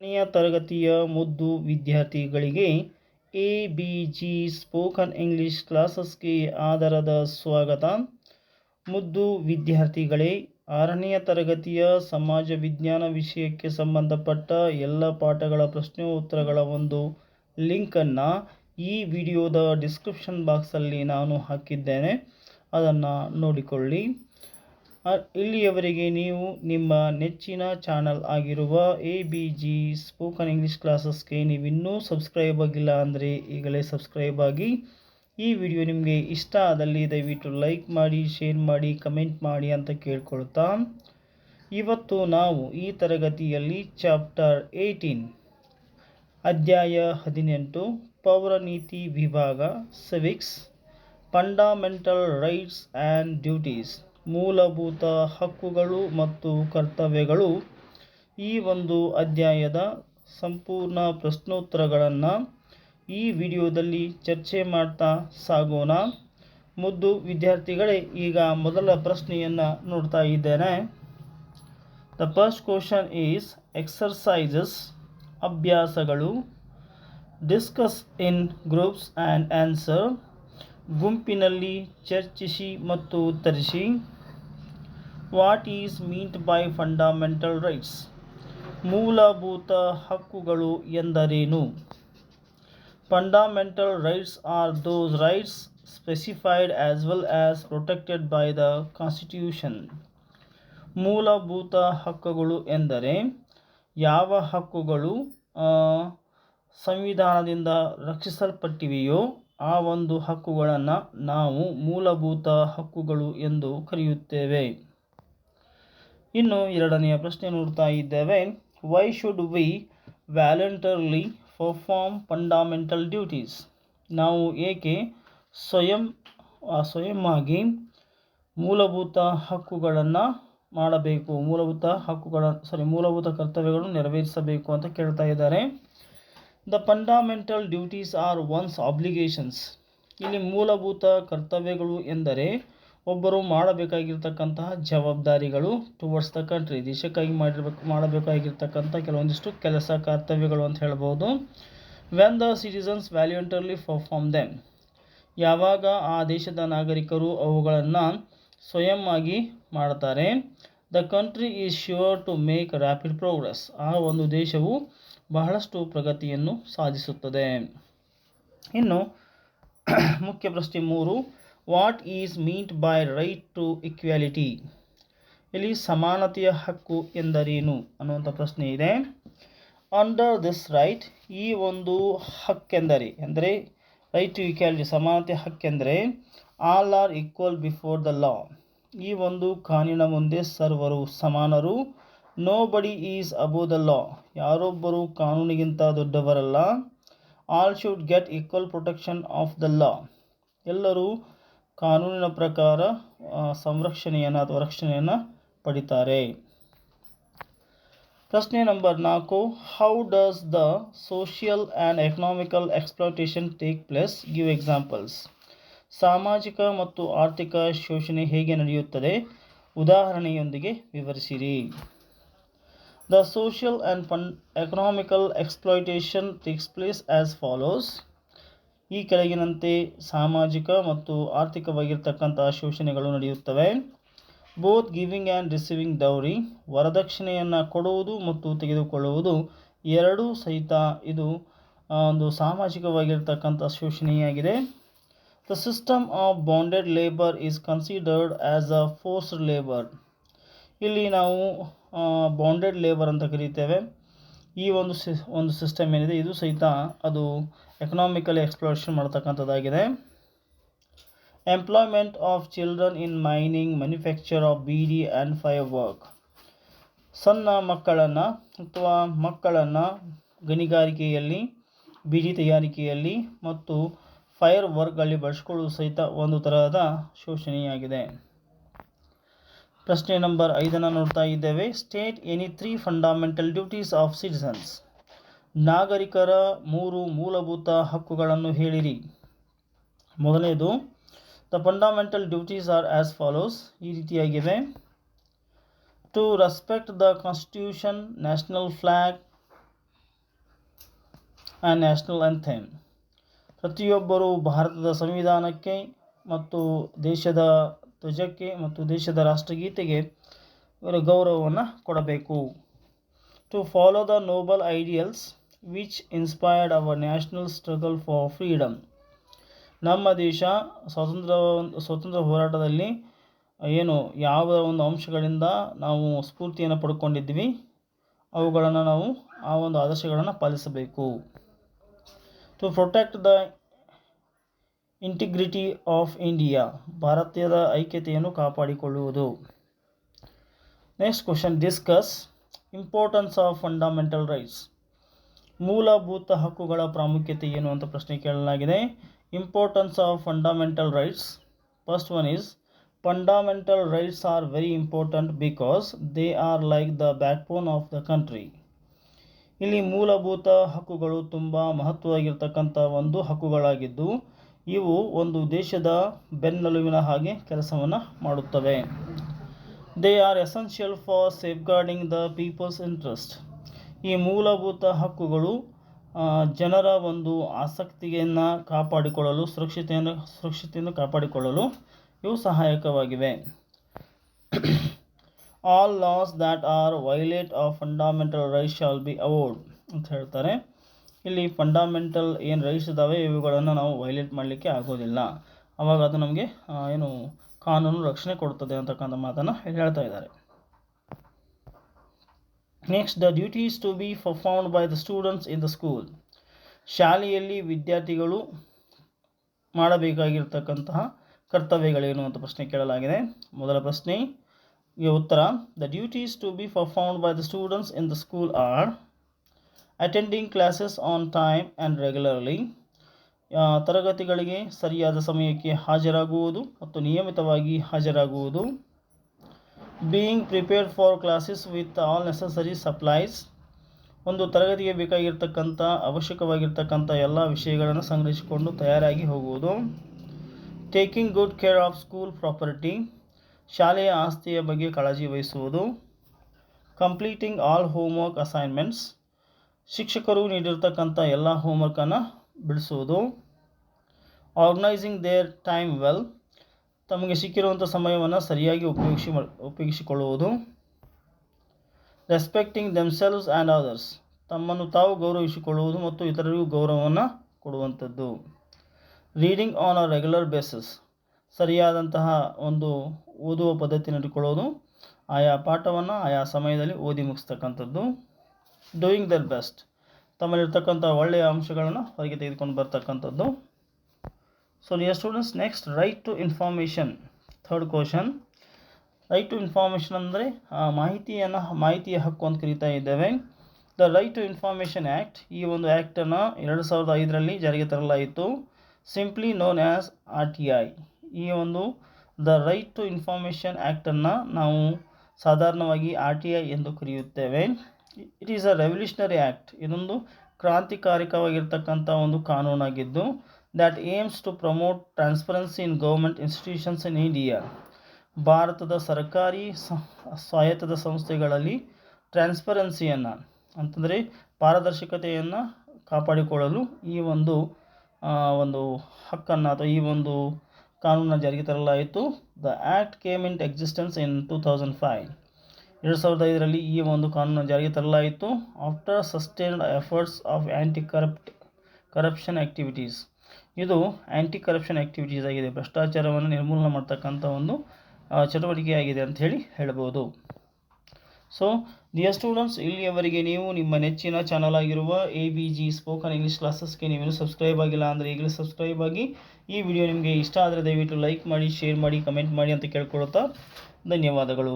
ಕೊನೆಯ ತರಗತಿಯ ಮುದ್ದು ವಿದ್ಯಾರ್ಥಿಗಳಿಗೆ ಎಬಿಜಿ ಸ್ಪೋಕನ್ ಇಂಗ್ಲಿಷ್ ಕ್ಲಾಸಸ್ಗೆ ಆದರದ ಸ್ವಾಗತ. ಮುದ್ದು ವಿದ್ಯಾರ್ಥಿಗಳೇ, 6ನೆಯ ತರಗತಿಯ ಸಮಾಜ ವಿಜ್ಞಾನ ವಿಷಯಕ್ಕೆ ಸಂಬಂಧಪಟ್ಟ ಎಲ್ಲ ಪಾಠಗಳ ಪ್ರಶ್ನೆ ಉತ್ತರಗಳ ಒಂದು ಲಿಂಕನ್ನು ಈ ವಿಡಿಯೋದ ಡಿಸ್ಕ್ರಿಪ್ಷನ್ ಬಾಕ್ಸಲ್ಲಿ ನಾನು ಹಾಕಿದ್ದೇನೆ. ಅದನ್ನು ನೋಡಿಕೊಳ್ಳಿ. ಇಲ್ಲಿಯವರೆಗೆ ನೀವು ನಿಮ್ಮ ನೆಚ್ಚಿನ ಚಾನಲ್ ಆಗಿರುವ ಎಬಿಜಿ ಸ್ಪೋಕನ್ ಇಂಗ್ಲಿಷ್ ಕ್ಲಾಸಸ್ಗೆ ನೀವಿನ್ನೂ ಸಬ್ಸ್ಕ್ರೈಬ್ ಆಗಿಲ್ಲ ಅಂದರೆ ಈಗಲೇ ಸಬ್ಸ್ಕ್ರೈಬ್ ಆಗಿ. ಈ ವಿಡಿಯೋ ನಿಮಗೆ ಇಷ್ಟ ಆದಲ್ಲಿ ದಯವಿಟ್ಟು ಲೈಕ್ ಮಾಡಿ, ಶೇರ್ ಮಾಡಿ, ಕಮೆಂಟ್ ಮಾಡಿ ಅಂತ ಕೇಳ್ಕೊಳ್ತಾ, ಇವತ್ತು ನಾವು ಈ ತರಗತಿಯಲ್ಲಿ ಚಾಪ್ಟರ್ 18 ಅಧ್ಯಾಯ 18 ಪೌರನೀತಿ ವಿಭಾಗ civics fundamental rights and duties ಮೂಲಭೂತ ಹಕ್ಕುಗಳು ಮತ್ತು ಕರ್ತವ್ಯಗಳು ಈ ಒಂದು ಅಧ್ಯಾಯದ ಸಂಪೂರ್ಣ ಪ್ರಶ್ನೋತ್ತರಗಳನ್ನು ಈ ವಿಡಿಯೋದಲ್ಲಿ ಚರ್ಚೆ ಮಾಡ್ತಾ ಸಾಗೋಣ. ಮುದ್ದು ವಿದ್ಯಾರ್ಥಿಗಳೇ, ಈಗ ಮೊದಲ ಪ್ರಶ್ನೆಯನ್ನು ನೋಡ್ತಾ ಇದ್ದೇನೆ. The first question is exercises ಅಭ್ಯಾಸಗಳು. Discuss in groups and answer. ಗುಂಪಿನಲ್ಲಿ ಚರ್ಚಿಸಿ ಮತ್ತು ಉತ್ತರಿಸಿ. What is meant by fundamental rights? ಮೂಲಭೂತ ಹಕ್ಕುಗಳು ಎಂದರೇನು? Fundamental rights are those rights specified as well as protected by the constitution. ಮೂಲಭೂತ ಹಕ್ಕುಗಳು ಎಂದರೆ ಯಾವ ಹಕ್ಕುಗಳು ಸಂವಿಧಾನದಿಂದ ರಕ್ಷಿಸಲ್ಪಟ್ಟಿವೆಯೋ ಆ ಒಂದು ಹಕ್ಕುಗಳನ್ನು ನಾವು ಮೂಲಭೂತ ಹಕ್ಕುಗಳು ಎಂದು ಕರೆಯುತ್ತೇವೆ. ಇನ್ನು ಎರಡನೆಯ ಪ್ರಶ್ನೆ ನೋಡ್ತಾ ಇದ್ದೇವೆ. Why should we voluntarily perform fundamental duties? ನಾವು ಏಕೆ ಸ್ವಯಂ ಆಗಿ ಮೂಲಭೂತ ಹಕ್ಕುಗಳನ್ನು ಮಾಡಬೇಕು, ಮೂಲಭೂತ ಕರ್ತವ್ಯಗಳನ್ನು ನೆರವೇರಿಸಬೇಕು ಅಂತ ಕೇಳ್ತಾ ಇದ್ದಾರೆ. The fundamental duties are one's obligations. ಇಲ್ಲಿ ಮೂಲಭೂತ ಕರ್ತವ್ಯಗಳು ಎಂದರೆ ಒಬ್ಬರು ಮಾಡಬೇಕಾಗಿರ್ತಕ್ಕಂತಹ ಜವಾಬ್ದಾರಿಗಳು ಟುವರ್ಡ್ಸ್ ದ ಕಂಟ್ರಿ, ದೇಶಕ್ಕಾಗಿ ಮಾಡಬೇಕಾಗಿರ್ತಕ್ಕಂಥ ಕೆಲವೊಂದಿಷ್ಟು ಕೆಲಸ ಕರ್ತವ್ಯಗಳು ಅಂತ ಹೇಳ್ಬೋದು. When the citizens voluntarily perform them. ಯಾವಾಗ ಆ ದೇಶದ ನಾಗರಿಕರು ಅವುಗಳನ್ನು ಸ್ವಯಂ ಆಗಿ ಮಾಡ್ತಾರೆ. The country is sure to make rapid progress. ಆ ಒಂದು ದೇಶವು ಬಹಳಷ್ಟು ಪ್ರಗತಿಯನ್ನು ಸಾಧಿಸುತ್ತದೆ. ಇನ್ನು ಮುಖ್ಯ ಪ್ರಶ್ನೆ 3. What is meant by right to equality? ಇಲ್ಲಿ ಸಮಾನತೆಯ ಹಕ್ಕು ಎಂದರೇನು ಅನ್ನುವಂಥ ಪ್ರಶ್ನೆ ಇದೆ. ಅಂಡರ್ ದಿಸ್ ರೈಟ್, ಈ ಒಂದು ಹಕ್ಕೆಂದರೆ ಅಂದರೆ ರೈಟ್ ಟು ಇಕ್ವಾಲಿಟಿ, ಸಮಾನತೆ ಹಕ್ಕೆಂದರೆ all are equal before the law. ಈ ಒಂದು ಕಾನೂನಿನ ಮುಂದೆ ಸರ್ವರು ಸಮಾನರು. ನೋ ಬಡಿ ಈಸ್ ಅಬೋವ್ ದ ಲಾ. ಯಾರೊಬ್ಬರು ಕಾನೂನಿಗಿಂತ ದೊಡ್ಡವರಲ್ಲ. All should get equal protection of the law. ಎಲ್ಲರೂ ಕಾನೂನಿನ ಪ್ರಕಾರ ಸಂರಕ್ಷಣೆಯನ್ನು ಅಥವಾ ರಕ್ಷಣೆಯನ್ನು ಪಡಿತಾರೆ. ಪ್ರಶ್ನೆ number 4. How does the social and economical exploitation take place? Give examples. ಸಾಮಾಜಿಕ ಮತ್ತು ಆರ್ಥಿಕ ಶೋಷಣೆ ಹೇಗೆ ನಡೆಯುತ್ತದೆ? ಉದಾಹರಣೆಯೊಂದಿಗೆ ವಿವರಿಸಿರಿ. The social and economical exploitation takes place as follows. ಈ ಕೆಳಗಿನಂತೆ ಸಾಮಾಜಿಕ ಮತ್ತು ಆರ್ಥಿಕವಾಗಿರ್ತಕ್ಕಂತಹ ಶೋಷಣೆಗಳು ನಡೆಯುತ್ತವೆ. Both giving and receiving dowry. ವರದಕ್ಷಿಣೆಯನ್ನು ಕೊಡುವುದು ಮತ್ತು ತೆಗೆದುಕೊಳ್ಳುವುದು ಎರಡೂ ಸಹಿತ ಇದು ಒಂದು ಸಾಮಾಜಿಕವಾಗಿರ್ತಕ್ಕಂಥ ಶೋಷಣೆಯಾಗಿದೆ. The system of bonded labour is considered as a forced labour. ಇಲ್ಲಿ ನಾವು ಬಾಂಡೆಡ್ ಲೇಬರ್ ಅಂತ ಕರೀತೇವೆ. ಈ ಒಂದು ಸಿಸ್ಟಮ್ ಏನಿದೆ ಇದು ಸಹಿತ ಅದು ಎಕನಾಮಿಕಲಿ ಎಕ್ಸ್ಪ್ಲಾಯ್ಟೇಷನ್ ಮಾಡ್ತಕ್ಕಂಥದ್ದಾಗಿದೆ. Employment of children in mining, manufacture of beedi and firework. ಸಣ್ಣ ಮಕ್ಕಳನ್ನು ಗಣಿಗಾರಿಕೆಯಲ್ಲಿ, ಬೀಡಿ ತಯಾರಿಕೆಯಲ್ಲಿ ಮತ್ತು ಫೈರ್ ವರ್ಕ್ಗಳಲ್ಲಿ ಬಳಸಿಕೊಳ್ಳುವುದು ಸಹಿತ ಒಂದು ತರಹದ ಶೋಷಣೆಯಾಗಿದೆ. ಪ್ರಶ್ನೆ ನಂಬರ್ 5 ನೋಡ್ತಾ ಇದ್ದೇವೆ. State any 3 fundamental duties of citizens. ನಾಗರಿಕರ 3 ಮೂಲಭೂತ ಹಕ್ಕುಗಳನ್ನು ಹೇಳಿರಿ. ಮೊದಲನೇದು, the fundamental duties are as follows. ಈ ರೀತಿಯಾಗಿವೆ. To respect the constitution, national flag, and national anthem. ಪ್ರತಿಯೊಬ್ಬರೂ ಭಾರತದ ಸಂವಿಧಾನಕ್ಕೆ ಮತ್ತು ದೇಶದ ಧ್ವಜಕ್ಕೆ ಮತ್ತು ದೇಶದ ರಾಷ್ಟ್ರಗೀತೆಗೆ ಇವರು ಗೌರವವನ್ನು ಕೊಡಬೇಕು. To follow the noble ideals which inspired our national struggle for freedom. ನಮ್ಮ ದೇಶ ಸ್ವಾತಂತ್ರ್ಯ ಹೋರಾಟದಲ್ಲಿ ಏನು ಯಾವ ಒಂದು ಅಂಶಗಳಿಂದ ನಾವು ಸ್ಫೂರ್ತಿಯನ್ನು ಪಡ್ಕೊಂಡಿದ್ವಿ ಅವುಗಳನ್ನು ನಾವು ಆ ಒಂದು ಆದರ್ಶಗಳನ್ನು ಪಾಲಿಸಬೇಕು. To protect the integrity of India. ಭಾರತದ ಐಕ್ಯತೆಯನ್ನು ಕಾಪಾಡಿಕೊಳ್ಳುವುದು. Next question, discuss importance of fundamental rights. ಮೂಲಭೂತ ಹಕ್ಕುಗಳ ಪ್ರಾಮುಖ್ಯತೆ ಏನು ಅಂತ ಪ್ರಶ್ನೆ ಕೇಳಲಾಗಿದೆ. Importance of fundamental rights. First one is fundamental rights are very important because they are like the backbone of the country. ಇಲ್ಲಿ ಮೂಲಭೂತ ಹಕ್ಕುಗಳು ತುಂಬ ಮಹತ್ವವಾಗಿರ್ತಕ್ಕಂಥ ಒಂದು ಹಕ್ಕುಗಳಾಗಿದ್ದು ಇವು ಒಂದು ದೇಶದ ಬೆನ್ನೆಲುಬಿನ ಹಾಗೆ ಕೆಲಸವನ್ನು ಮಾಡುತ್ತವೆ. They are essential for safeguarding the people's interest. ಈ ಮೂಲಭೂತ ಹಕ್ಕುಗಳು ಜನರ ಒಂದು ಆಸಕ್ತಿಯನ್ನು ಕಾಪಾಡಿಕೊಳ್ಳಲು ಸುರಕ್ಷತೆಯನ್ನು ಕಾಪಾಡಿಕೊಳ್ಳಲು ಇವು ಸಹಾಯಕವಾಗಿವೆ. All laws that are violate of fundamental rights shall be avoid ಅಂತ ಹೇಳ್ತಾರೆ. ಇಲ್ಲಿ ಫಂಡಮೆಂಟಲ್ ಏನು ರೈಟ್ಸ್ ಇದ್ದಾವೆ ಇವುಗಳನ್ನು ನಾವು ವೈಲೇಟ್ ಮಾಡಲಿಕ್ಕೆ ಆಗೋದಿಲ್ಲ, ಆವಾಗ ಅದು ನಮಗೆ ಏನು ಕಾನೂನು ರಕ್ಷಣೆ ಕೊಡ್ತದೆ ಅಂತಕ್ಕಂಥ ಮಾತನ್ನು ಹೇಳ್ತಾ ಇದ್ದಾರೆ. Next, the duties to be performed by the students in the school. ಶಾಲೆಯಲ್ಲಿ ವಿದ್ಯಾರ್ಥಿಗಳು ಮಾಡಬೇಕಾಗಿರ್ತಕ್ಕಂತಹ ಕರ್ತವ್ಯಗಳೇನು ಅಂತ ಪ್ರಶ್ನೆ ಕೇಳಲಾಗಿದೆ. ಮೊದಲ ಪ್ರಶ್ನೆಗೆ ಉತ್ತರ, the duties to be performed by the students in the school are attending classes on time and regularly. ತರಗತಿಗಳಿಗೆ ಸರಿಯಾದ ಸಮಯಕ್ಕೆ ಹಾಜರಾಗುವುದು ಮತ್ತು ನಿಯಮಿತವಾಗಿ ಹಾಜರಾಗುವುದು. Being prepared for classes with all necessary supplies. ಒಂದು ತರಗತಿಗೆ ಬೇಕಾಗಿರ್ತಕ್ಕಂಥ ಅವಶ್ಯಕವಾಗಿರ್ತಕ್ಕಂಥ ಎಲ್ಲ ವಿಷಯಗಳನ್ನು ಸಂಗ್ರಹಿಸಿಕೊಂಡು ತಯಾರಾಗಿ ಹೋಗುವುದು. Taking good care of school property. ಶಾಲೆಯ ಆಸ್ತಿಯ ಬಗ್ಗೆ ಕಾಳಜಿ ವಹಿಸುವುದು. Completing all homework assignments. ಶಿಕ್ಷಕರು ನೀಡಿರ್ತಕ್ಕಂಥ ಎಲ್ಲ ಹೋಮ್ವರ್ಕನ್ನು ಬಿಡಿಸುವುದು. Organising their time well. ತಮಗೆ ಸಿಕ್ಕಿರುವಂಥ ಸಮಯವನ್ನು ಸರಿಯಾಗಿ ಉಪಯೋಗಿಸಿಕೊಳ್ಳುವುದು. Respecting themselves and others. ತಮ್ಮನ್ನು ತಾವು ಗೌರವಿಸಿಕೊಳ್ಳುವುದು ಮತ್ತು ಇತರರಿಗೂ ಗೌರವವನ್ನು ಕೊಡುವಂಥದ್ದು. Reading on a regular basis. ಸರಿಯಾದಂತಹ ಒಂದು ಓದುವ ಪದ್ಧತಿ ನಡೆದುಕೊಳ್ಳೋದು, ಆಯಾ ಪಾಠವನ್ನು ಆಯಾ ಸಮಯದಲ್ಲಿ ಓದಿ ಮುಗಿಸ್ತಕ್ಕಂಥದ್ದು. Doing their best. ತಮ್ಮಲ್ಲಿರ್ತಕ್ಕಂಥ ಒಳ್ಳೆಯ ಅಂಶಗಳನ್ನು ಹೊರಗೆ ತೆಗೆದುಕೊಂಡು ಬರ್ತಕ್ಕಂಥದ್ದು. So dear students, next right to information. Third question, right to information ಅಂದರೆ ಮಾಹಿತಿಯ ಹಕ್ಕು ಅಂತ ಕರೀತಾ ಇದ್ದೇವೆ. The right to information act, ಈ ಒಂದು ಆ್ಯಕ್ಟನ್ನು 2005ರಲ್ಲಿ ಜಾರಿಗೆ ತರಲಾಯಿತು. Simply known as RTI. ಈ ಒಂದು ದ ರೈಟ್ ಟು ಇನ್ಫಾರ್ಮೇಷನ್ ಆ್ಯಕ್ಟನ್ನು ನಾವು ಸಾಧಾರಣವಾಗಿ RTI ಎಂದು ಕರೆಯುತ್ತೇವೆ. It is a revolutionary act. ಇದೊಂದು ಕ್ರಾಂತಿಕಾರಿಕವಾಗಿರ್ತಕ್ಕಂಥ ಒಂದು ಕಾನೂನಾಗಿದ್ದು that aims to promote transparency in government institutions in India. ಭಾರತದ ಸರ್ಕಾರಿ ಸ್ವಾಯತ್ತದ ಸಂಸ್ಥೆಗಳಲ್ಲಿ ಟ್ರಾನ್ಸ್ಪರೆನ್ಸಿಯನ್ನು ಅಂತಂದರೆ ಪಾರದರ್ಶಕತೆಯನ್ನು ಕಾಪಾಡಿಕೊಳ್ಳಲು ಈ ಒಂದು ಹಕ್ಕನ್ನು ಅಥವಾ ಈ ಒಂದು ಕಾನೂನನ್ನು ಜಾರಿಗೆ ತರಲಾಯಿತು. The act came in existence in 2005. 2005ರಲ್ಲಿ ಈ ಒಂದು ಕಾನೂನನ್ನು ಜಾರಿಗೆ ತರಲಾಯಿತು. After sustained efforts of corruption activities. ಇದು ಆ್ಯಂಟಿ ಕರಪ್ಷನ್ ಆ್ಯಕ್ಟಿವಿಟೀಸ್ ಆಗಿದೆ, ಭ್ರಷ್ಟಾಚಾರವನ್ನು ನಿರ್ಮೂಲನೆ ಮಾಡ್ತಕ್ಕಂಥ ಒಂದು ಚಟುವಟಿಕೆಯಾಗಿದೆ ಅಂತ ಹೇಳ್ಬೋದು. ಸೊ ಡಿಯರ್ ಸ್ಟೂಡೆಂಟ್ಸ್, ಇಲ್ಲಿಯವರೆಗೆ ನೀವು ನಿಮ್ಮ ನೆಚ್ಚಿನ ಚಾನಲ್ ಆಗಿರುವ ABG ಸ್ಪೋಕನ್ ಇಂಗ್ಲೀಷ್ ಕ್ಲಾಸಸ್ಗೆ ನೀವೇನು ಸಬ್ಸ್ಕ್ರೈಬ್ ಆಗಿಲ್ಲ ಅಂದರೆ ಈಗಲೇ ಸಬ್ಸ್ಕ್ರೈಬ್ ಆಗಿ. ಈ ವಿಡಿಯೋ ನಿಮಗೆ ಇಷ್ಟ ಆದರೆ ದಯವಿಟ್ಟು ಲೈಕ್ ಮಾಡಿ, ಶೇರ್ ಮಾಡಿ, ಕಮೆಂಟ್ ಮಾಡಿ ಅಂತ ಕೇಳ್ಕೊಳ್ತಾ ಧನ್ಯವಾದಗಳು.